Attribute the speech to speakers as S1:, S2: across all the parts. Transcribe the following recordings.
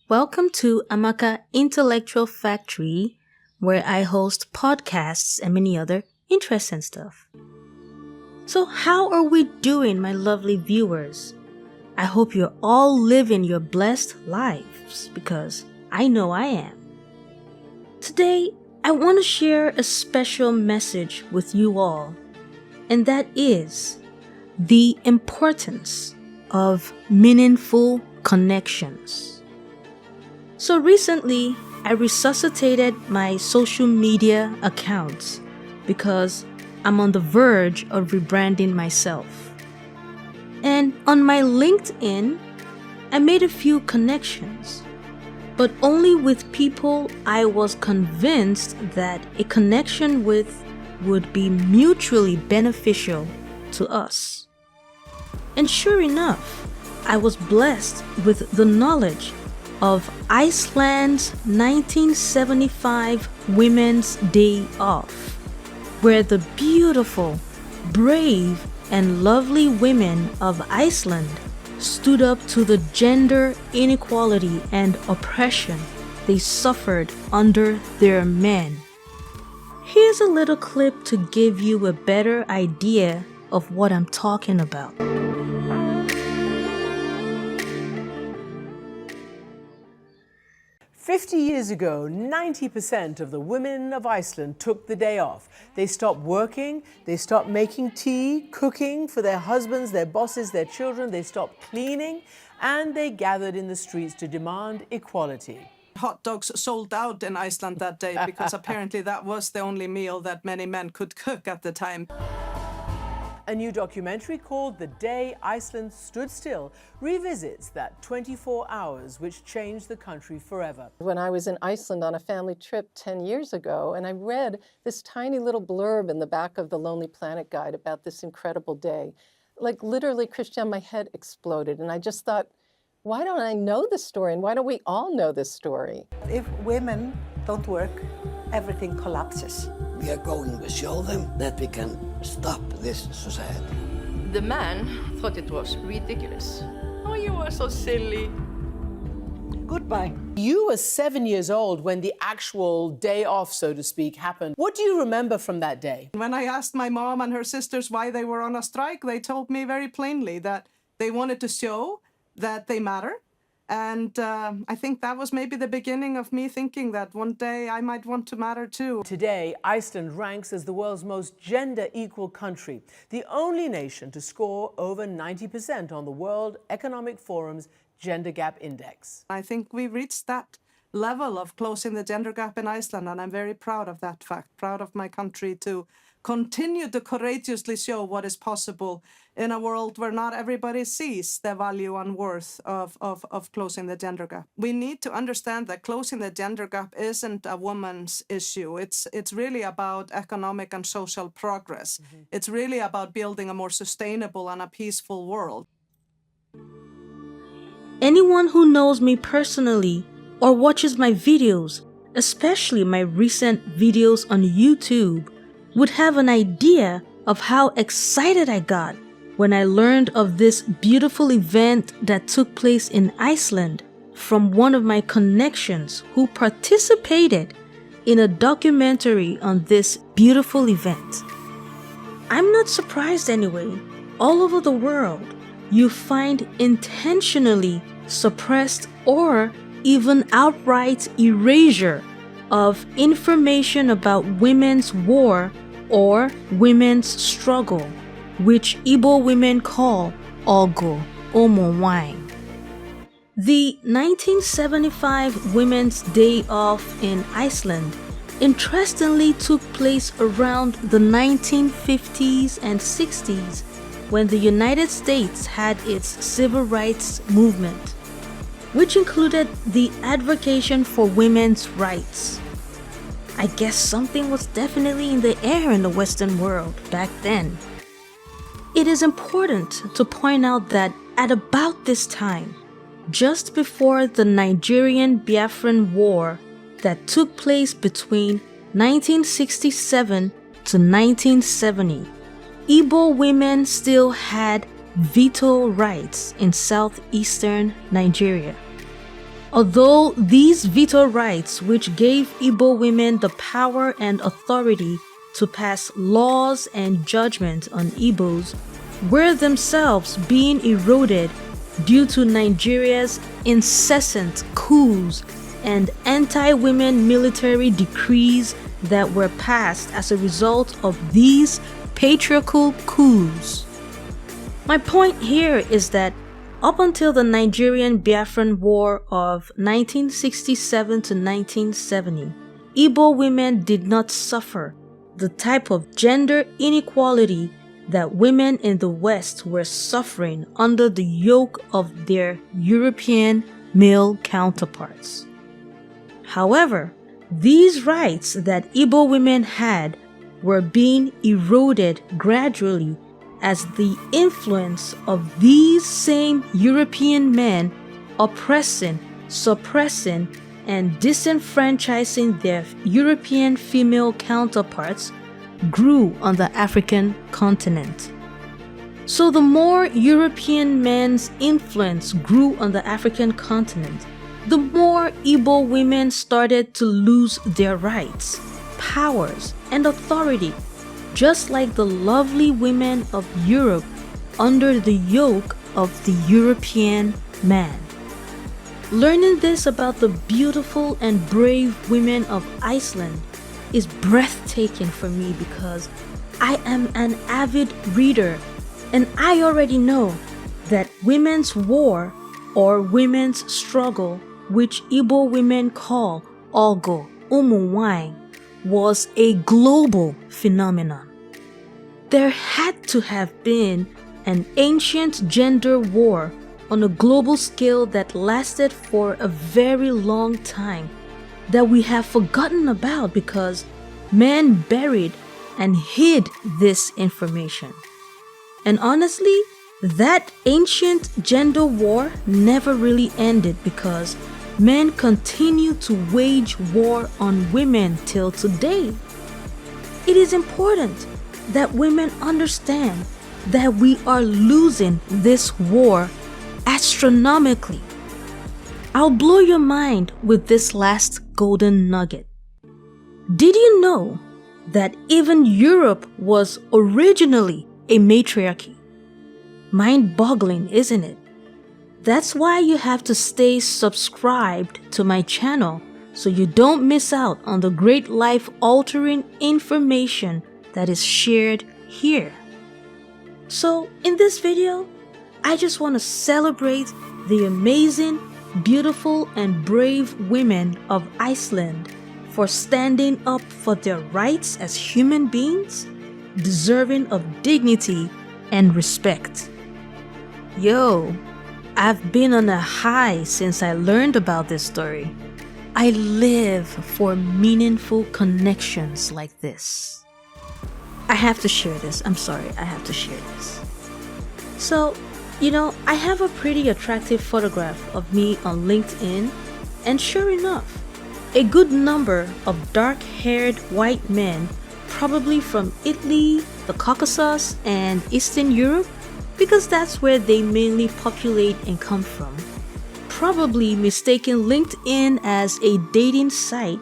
S1: Welcome to Amaka Intellectual Factory, where I host podcasts and many other interesting stuff. So how are we doing, my lovely viewers? I hope you're all living your blessed lives, because I know I am. Today, I want to share a special message with you all, and that is the importance of meaningful connections. So recently, I resuscitated my social media accounts because I'm on the verge of rebranding myself. And on my LinkedIn, I made a few connections, but only with people I was convinced that a connection with would be mutually beneficial to us. And sure enough, I was blessed with the knowledge of Iceland's 1975 Women's Day Off, where the beautiful, brave, and lovely women of Iceland stood up to the gender inequality and oppression they suffered under their men. Here's a little clip to give you a better idea of what I'm talking about.
S2: 50 years ago, 90% of the women of Iceland took the day off. They stopped working, they stopped making tea, cooking for their husbands, their bosses, their children, they stopped cleaning, and they gathered in the streets to demand equality.
S3: Hot dogs sold out in Iceland that day because apparently that was the only meal that many men could cook at the time.
S2: A new documentary called The Day Iceland Stood Still revisits that 24 hours which changed the country forever.
S4: When I was in Iceland on a family trip 10 years ago, and I read this tiny little blurb in the back of the Lonely Planet Guide about this incredible day, like literally, Christian, my head exploded. And I just thought, why don't I know this story? And why don't we all know this story?
S5: If women don't work, everything collapses.
S6: We are going to show them that we can stop this society.
S7: The man thought it was ridiculous. Oh, you are so silly.
S5: Goodbye.
S2: You were 7 years old when the actual day off, so to speak, happened. What do you remember from that day?
S3: When I asked my mom and her sisters why they were on a strike, they told me very plainly that they wanted to show that they matter. And I think that was maybe the beginning of me thinking that one day I might want to matter too.
S2: Today, Iceland ranks as the world's most gender-equal country, the only nation to score over 90% on the World Economic Forum's Gender Gap Index.
S3: I think we reached that level of closing the gender gap in Iceland, and I'm very proud of that fact, proud of my country to continue to courageously show what is possible in a world where not everybody sees the value and worth of closing the gender gap. We need to understand that closing the gender gap isn't a woman's issue. It's really about economic and social progress. It's really about building a more sustainable and a peaceful world.
S1: Anyone who knows me personally or watches my videos, especially my recent videos on YouTube, would have an idea of how excited I got when I learned of this beautiful event that took place in Iceland from one of my connections who participated in a documentary on this beautiful event. I'm not surprised anyway. All over the world, you find intentionally suppressed or even outright erasure of information about women's war or women's struggle, which Igbo women call Ogo Nwanyi. The 1975 Women's Day Off in Iceland interestingly took place around the 1950s and 60s when the United States had its civil rights movement, which included the advocacy for women's rights. I guess something was definitely in the air in the Western world back then. It is important to point out that at about this time, just before the Nigerian Biafran War that took place between 1967 to 1970, Igbo women still had veto rights in southeastern Nigeria. Although these veto rights, which gave Igbo women the power and authority to pass laws and judgment on Igbos, were themselves being eroded due to Nigeria's incessant coups and anti-women military decrees that were passed as a result of these patriarchal coups. My point here is that up until the Nigerian Biafran War of 1967 to 1970, Igbo women did not suffer the type of gender inequality that women in the West were suffering under the yoke of their European male counterparts. However, these rights that Igbo women had were being eroded gradually as the influence of these same European men oppressing, suppressing, and disenfranchising their European female counterparts grew on the African continent. So the more European men's influence grew on the African continent, the more Igbo women started to lose their rights, powers, and authority, just like the lovely women of Europe under the yoke of the European man. Learning this about the beautiful and brave women of Iceland is breathtaking for me because I am an avid reader and I already know that women's war or women's struggle, which Igbo women call Ogo Umunwanyị, was a global phenomenon. There had to have been an ancient gender war on a global scale that lasted for a very long time that we have forgotten about because men buried and hid this information. And honestly, that ancient gender war never really ended because men continue to wage war on women till today. It is important that women understand that we are losing this war astronomically. I'll blow your mind with this last golden nugget. Did you know that even Europe was originally a matriarchy? Mind-boggling, isn't it? That's why you have to stay subscribed to my channel so you don't miss out on the great life-altering information that is shared here. So in this video, I just want to celebrate the amazing, beautiful, and brave women of Iceland for standing up for their rights as human beings, deserving of dignity and respect. Yo, I've been on a high since I learned about this story. I live for meaningful connections like this. I have to share this. I'm sorry, I have to share this. So, I have a pretty attractive photograph of me on LinkedIn, and sure enough, a good number of dark-haired white men, probably from Italy, the Caucasus, and Eastern Europe, because that's where they mainly populate and come from, probably mistaking LinkedIn as a dating site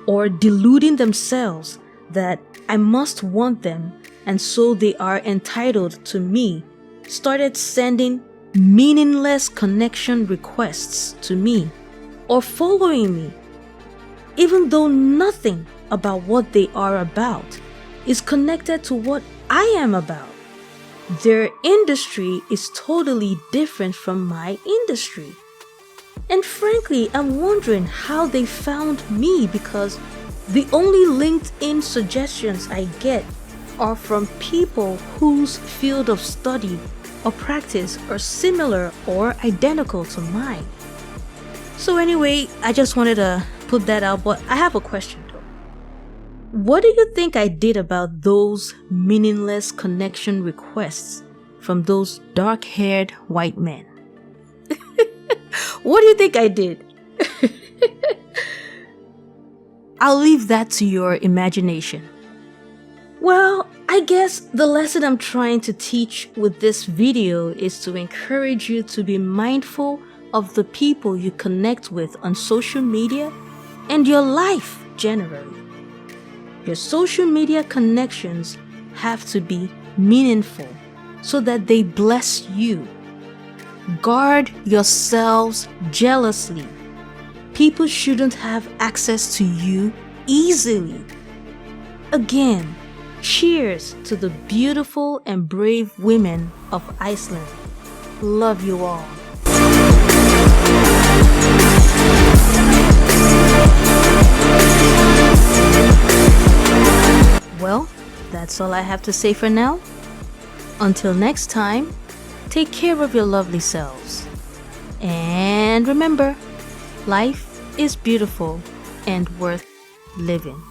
S1: or deluding themselves that I must want them and so they are entitled to me, started sending meaningless connection requests to me or following me, even though nothing about what they are about is connected to what I am about. Their industry is totally different from my industry. And frankly, I'm wondering how they found me because the only LinkedIn suggestions I get are from people whose field of study or practice are similar or identical to mine. So anyway, I just wanted to put that out, but I have a question though. What do you think I did about those meaningless connection requests from those dark-haired white men? What do you think I did? I'll leave that to your imagination. Well, I guess the lesson I'm trying to teach with this video is to encourage you to be mindful of the people you connect with on social media and your life generally. Your social media connections have to be meaningful so that they bless you. Guard yourselves jealously. People shouldn't have access to you easily. Again, cheers to the beautiful and brave women of Iceland. Love you all. Well, that's all I have to say for now. Until next time, take care of your lovely selves. And remember, life is beautiful and worth living.